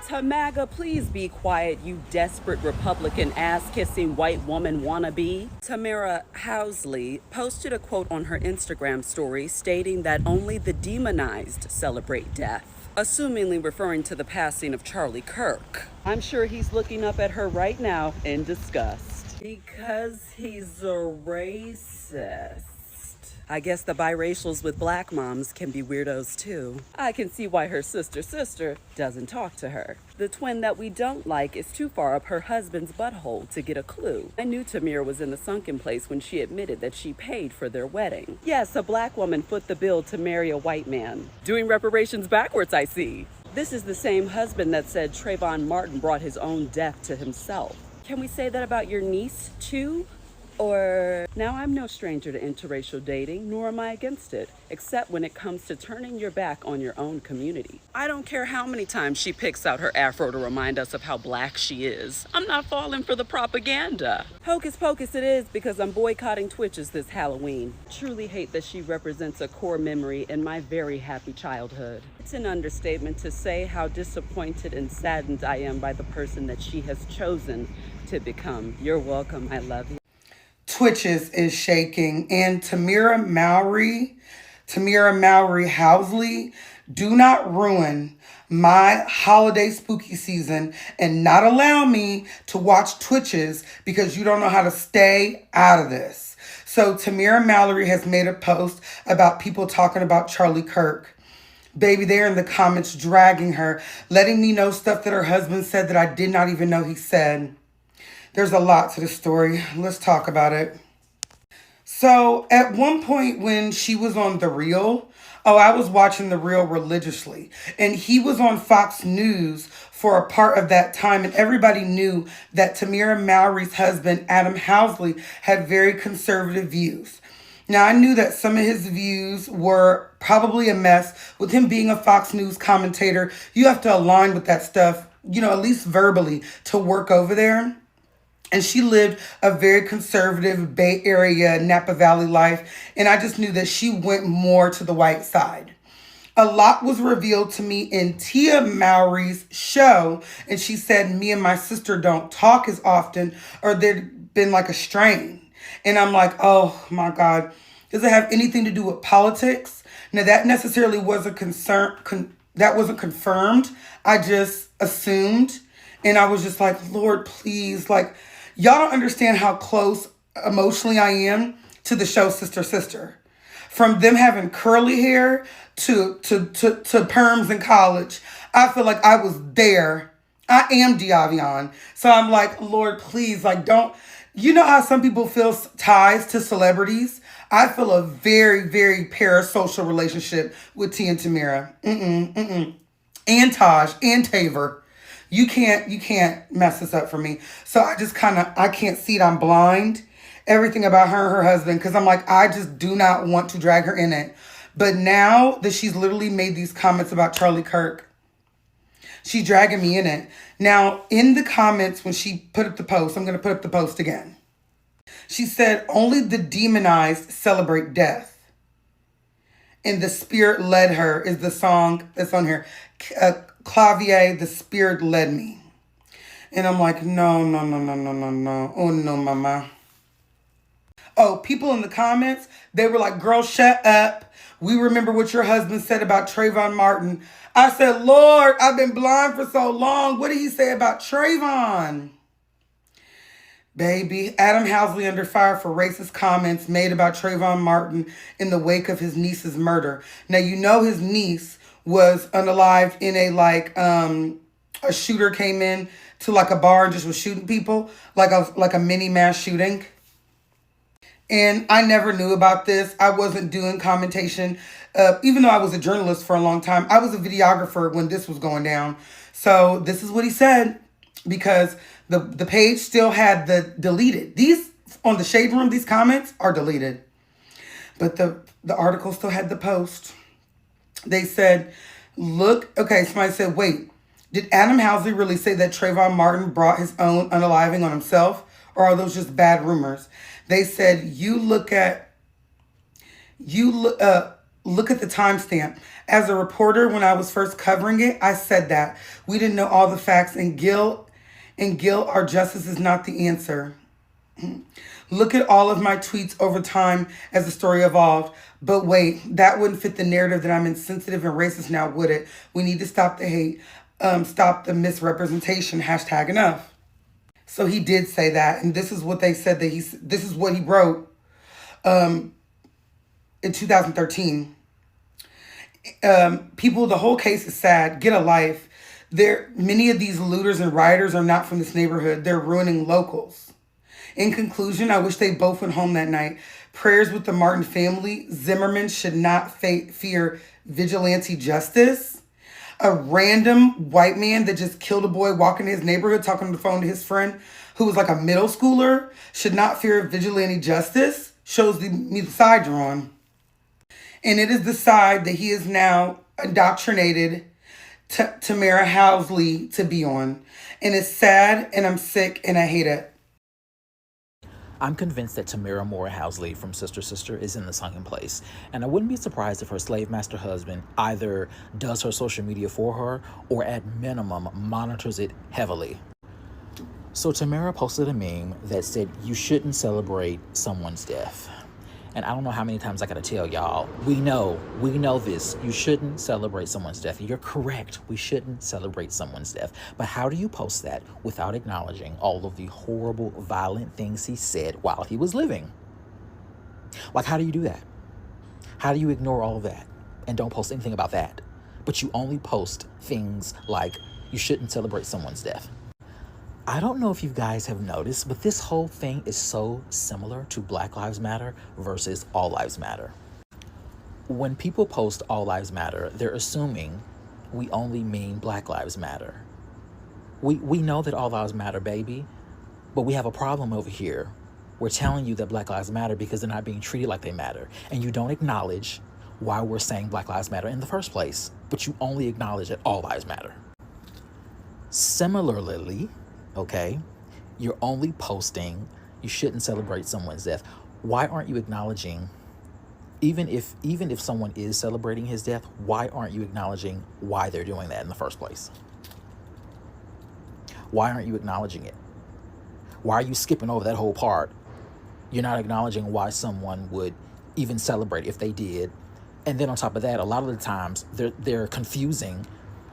Tamaga, please be quiet, you desperate Republican ass-kissing white woman wannabe. Tamera Mowry posted a quote on her Instagram story stating that only the demonized celebrate death, assumingly referring to the passing of Charlie Kirk. I'm sure he's looking up at her right now in disgust. Because he's a racist. I guess the biracials with black moms can be weirdos too. I can see why her sister doesn't talk to her. The twin that we don't like is too far up her husband's butthole to get a clue. I knew Tamera was in the sunken place when she admitted that she paid for their wedding. Yes, a black woman foot the bill to marry a white man. Doing reparations backwards, I see. This is the same husband that said Trayvon Martin brought his own death to himself. Can we say that about your niece too? Or, now I'm no stranger to interracial dating, nor am I against it, except when it comes to turning your back on your own community. I don't care how many times she picks out her afro to remind us of how black she is. I'm not falling for the propaganda. Hocus pocus it is, because I'm boycotting Twitches this Halloween. Truly hate that she represents a core memory in my very happy childhood. It's an understatement to say how disappointed and saddened I am by the person that she has chosen to become. You're welcome, I love you. Twitches is shaking. And Tamera Mowry Housley, do not ruin my holiday spooky season and not allow me to watch Twitches because you don't know how to stay out of this. So Tamera Mowry has made a post about people talking about Charlie Kirk. Baby, they're in the comments dragging her, letting me know stuff that her husband said that I did not even know he said. There's a lot to the story. Let's talk about it. So at one point when she was on The Real, I was watching The Real religiously. And he was on Fox News for a part of that time. And everybody knew that Tamera Mowry's husband, Adam Housley, had very conservative views. Now, I knew that some of his views were probably a mess. With him being a Fox News commentator, you have to align with that stuff, at least verbally, to work over there. And she lived a very conservative Bay Area, Napa Valley life. And I just knew that she went more to the white side. A lot was revealed to me in Tia Mowry's show. And she said, me and my sister don't talk as often, or there'd been like a strain. And I'm like, oh my God, does it have anything to do with politics? Now that necessarily wasn't that wasn't confirmed. I just assumed. And I was just like, Lord, please, y'all don't understand how close emotionally I am to the show Sister. From them having curly hair to perms in college, I feel like I was there. I am Diavion. So I'm like, Lord, please, don't. You know how some people feel ties to celebrities? I feel a very, very parasocial relationship with T and Tamera. And Taj and Taver. You can't mess this up for me. So I just I can't see it. I'm blind. Everything about her and her husband. Because I'm like, I just do not want to drag her in it. But now that she's literally made these comments about Charlie Kirk, she's dragging me in it. Now, in the comments, when she put up the post, I'm going to put up the post again. She said, only the demonized celebrate death. And the spirit led her is the song that's on here. Clavier, the spirit led me. And I'm like, no. Oh, no, mama. Oh, people in the comments, they were like, girl, shut up. We remember what your husband said about Trayvon Martin. I said, Lord, I've been blind for so long. What did he say about Trayvon? Baby, Adam Housley under fire for racist comments made about Trayvon Martin in the wake of his niece's murder. Now, his niece was unalived in a shooter came in to a bar and just was shooting people, like a mini mass shooting. And I never knew about this. I wasn't doing commentation. Even though I was a journalist for a long time, I was a videographer when this was going down. So this is what he said, because the page still had the deleted. These, on the Shade Room, these comments are deleted. But the article still had the post. They said, somebody said, wait, did Adam Housley really say that Trayvon Martin brought his own unaliving on himself? Or are those just bad rumors? They said, look at the timestamp. As a reporter, when I was first covering it, I said that. We didn't know all the facts, and guilt, our justice is not the answer. Look at all of my tweets over time as the story evolved. But wait, that wouldn't fit the narrative that I'm insensitive and racist now, would it? We need to stop the hate, stop the misrepresentation, hashtag enough. So he did say that, and this is what they said this is what he wrote in 2013. People, the whole case is sad. Get a life. Many of these looters and rioters are not from this neighborhood. They're ruining locals. In conclusion, I wish they both went home that night. Prayers with the Martin family. Zimmerman should not fear vigilante justice. A random white man that just killed a boy walking in his neighborhood, talking on the phone to his friend who was like a middle schooler, should not fear vigilante justice. Shows me the side you're on. And it is the side that he is now indoctrinated Tamera Mowry to be on. And it's sad, and I'm sick, and I hate it. I'm convinced that Tamera Mowry from Sister Sister is in the sunken place, and I wouldn't be surprised if her slave master husband either does her social media for her or at minimum monitors it heavily. So Tamera posted a meme that said, "You shouldn't celebrate someone's death." And I don't know how many times I gotta tell y'all, we know this. You shouldn't celebrate someone's death. You're correct. We shouldn't celebrate someone's death. But how do you post that without acknowledging all of the horrible, violent things he said while he was living? Like, how do you do that? How do you ignore all of that and don't post anything about that? But you only post things like, you shouldn't celebrate someone's death. I don't know if you guys have noticed, but this whole thing is so similar to Black Lives Matter versus All Lives Matter. When people post All Lives Matter, they're assuming we only mean Black Lives Matter. We know that all lives matter, baby, but we have a problem over here. We're telling you that Black Lives Matter because they're not being treated like they matter. And you don't acknowledge why we're saying Black Lives Matter in the first place, but you only acknowledge that all lives matter. Similarly, okay, you're only posting you shouldn't celebrate someone's death. Why aren't you acknowledging, even if someone is celebrating his death, why aren't you acknowledging why they're doing that in the first place? Why aren't you acknowledging it? Why are you skipping over that whole part? You're not acknowledging why someone would even celebrate if they did. And then on top of that, a lot of the times they're confusing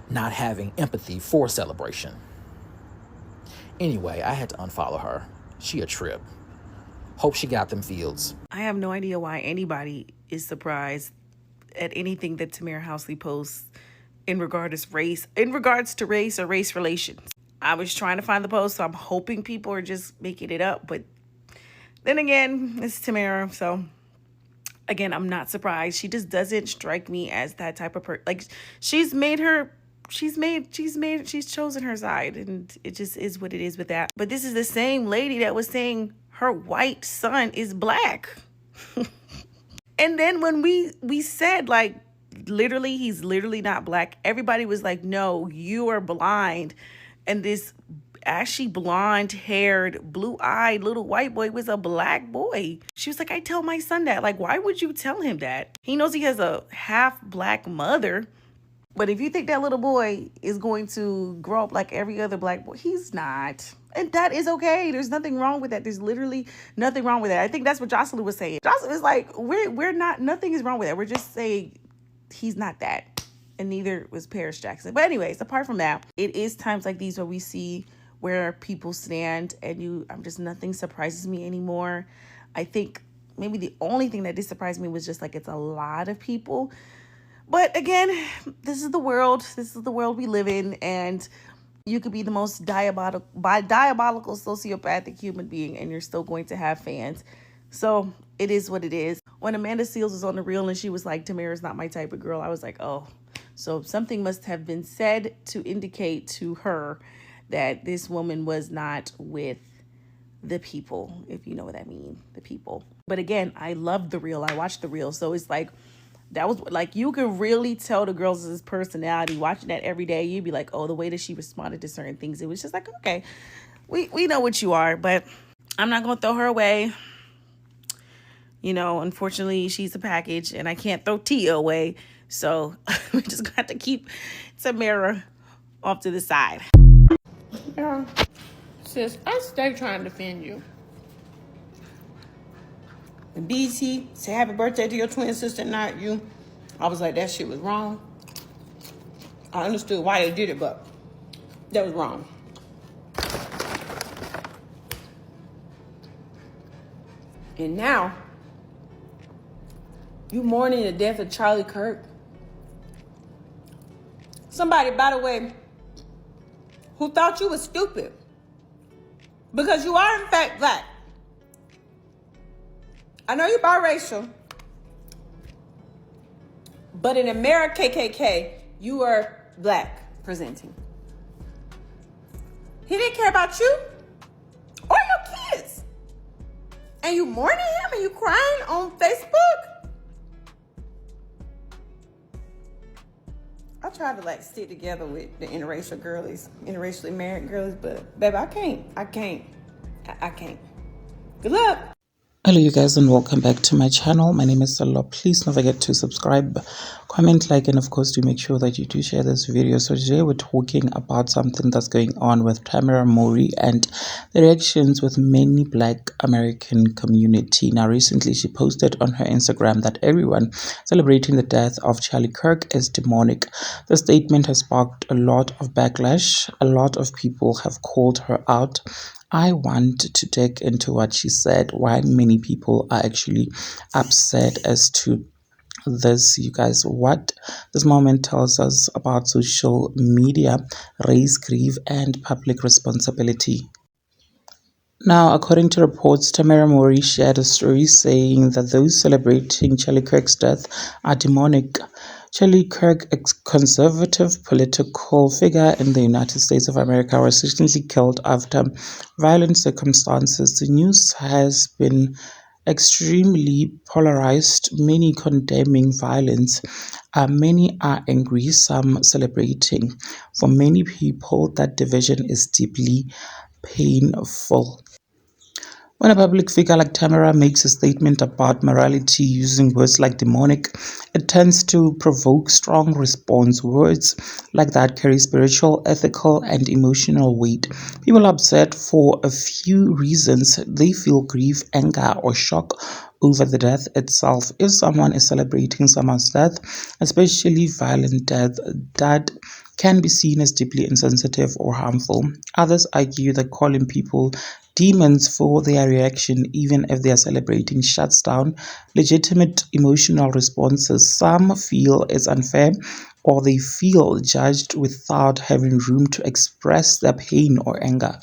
not having empathy for celebration. Anyway, I had to unfollow her. She a trip. Hope she got them fields. I have no idea why anybody is surprised at anything that Tamera Mowry posts in regards to race or race relations. I was trying to find the post, so I'm hoping people are just making it up. But then again, it's Tamera, so again, I'm not surprised. She just doesn't strike me as that type of person. Like, she's chosen her side, and it just is what it is with that. But this is the same lady that was saying her white son is black. And then when we said, like, literally, he's literally not black, everybody was like, no, you are blind. And this ashy blonde-haired, blue-eyed little white boy was a black boy. She was like, I tell my son that. Like, why would you tell him that? He knows he has a half-black mother. But if you think that little boy is going to grow up like every other black boy, he's not. And that is okay. There's nothing wrong with that. There's literally nothing wrong with that. I think that's what Jocelyn was saying. Jocelyn was like, we're not, nothing is wrong with that. We're just saying he's not that. And neither was Paris Jackson. But anyways, apart from that, it is times like these where we see where people stand, and nothing surprises me anymore. I think maybe the only thing that did surprise me was just like, it's a lot of people. But again, this is the world. This is the world we live in. And you could be the most diabolical, sociopathic human being, and you're still going to have fans. So it is what it is. When Amanda Seales was on The Real and she was like, Tamera's not my type of girl, I was like, oh. So something must have been said to indicate to her that this woman was not with the people, if you know what I mean, the people. But again, I love The Real. I watched The Real. So it's like, that was like, you could really tell the girls' personality watching that every day. You'd be like, oh, the way that she responded to certain things, it was just like, okay, we know what you are, but I'm not going to throw her away. You know, unfortunately, she's a package, and I can't throw Tia away. So we just got to keep Tamera off to the side. Yeah. Sis, I stay trying to defend you. And BT say happy birthday to your twin sister, not you. I was like, that shit was wrong. I understood why they did it, but that was wrong. And now, you mourning the death of Charlie Kirk. Somebody, by the way, who thought you was stupid. Because you are, in fact, black. I know you're biracial. But in America KKK, you are black presenting. He didn't care about you or your kids. And you mourning him and you crying on Facebook? I try to stick together with the interracial girlies, interracially married girlies, but baby, I can't. Good luck. Hello you guys and welcome back to my channel. My name is Salo. Please don't forget to subscribe, comment, like, and of course do make sure that you do share this video. So today we're talking about something that's going on with Tamera Mowry and the reactions with many Black American community. Now recently she posted on her Instagram that everyone celebrating the death of Charlie Kirk is demonic. The statement has sparked a lot of backlash. A lot of people have called her out. I want to dig into what she said, why many people are actually upset as to this. You guys, what this moment tells us about social media, race, grief, and public responsibility. Now, according to reports, Tamera Mowry shared a story saying that those celebrating Charlie Kirk's death are demonic. Charlie Kirk, a conservative political figure in the United States of America, was recently killed after violent circumstances. The news has been extremely polarized, many condemning violence. Many are angry, some celebrating. For many people, that division is deeply painful. When a public figure like Tamera makes a statement about morality using words like demonic, it tends to provoke strong response. Words like that carry spiritual, ethical, and emotional weight. People are upset for a few reasons. They feel grief, anger, or shock over the death itself. If someone is celebrating someone's death, especially violent death, that can be seen as deeply insensitive or harmful. Others argue that calling people demons for their reaction, even if they are celebrating, shuts down legitimate emotional responses. Some feel it's unfair, or they feel judged without having room to express their pain or anger.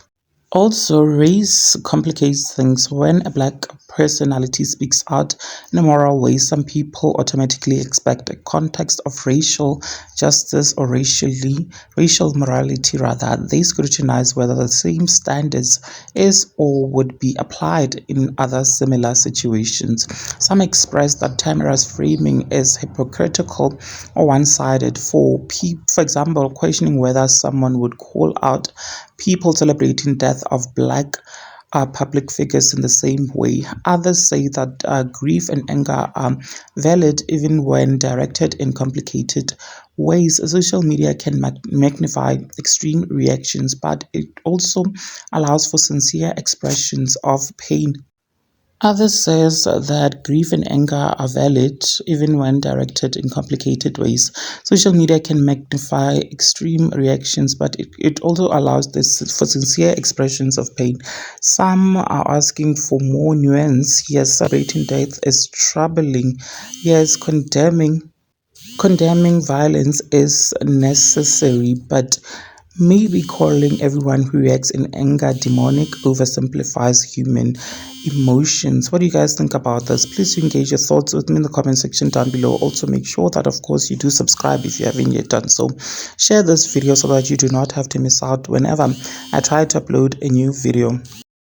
Also, race complicates things. When a Black personality speaks out in a moral way, some people automatically expect a context of racial justice or racial morality rather. They scrutinize whether the same standards is or would be applied in other similar situations. Some express that Tamera's framing is hypocritical or one-sided. For example, questioning whether someone would call out people celebrating death of Black public figures in the same way. Others say that grief and anger are valid even when directed in complicated ways. Social media can magnify extreme reactions, but it also allows for sincere expressions of pain. Others says that grief and anger are valid even when directed in complicated ways. Social media can magnify extreme reactions, but it also allows for sincere expressions of pain. Some are asking for more nuance. Yes, celebrating death is troubling. Yes, condemning violence is necessary, but maybe calling everyone who reacts in anger demonic oversimplifies human emotions. What do you guys think about this? Please do engage your thoughts with me in the comment section down below. Also make sure that of course you do subscribe if you haven't yet done so. Share this video so that you do not have to miss out whenever I try to upload a new video.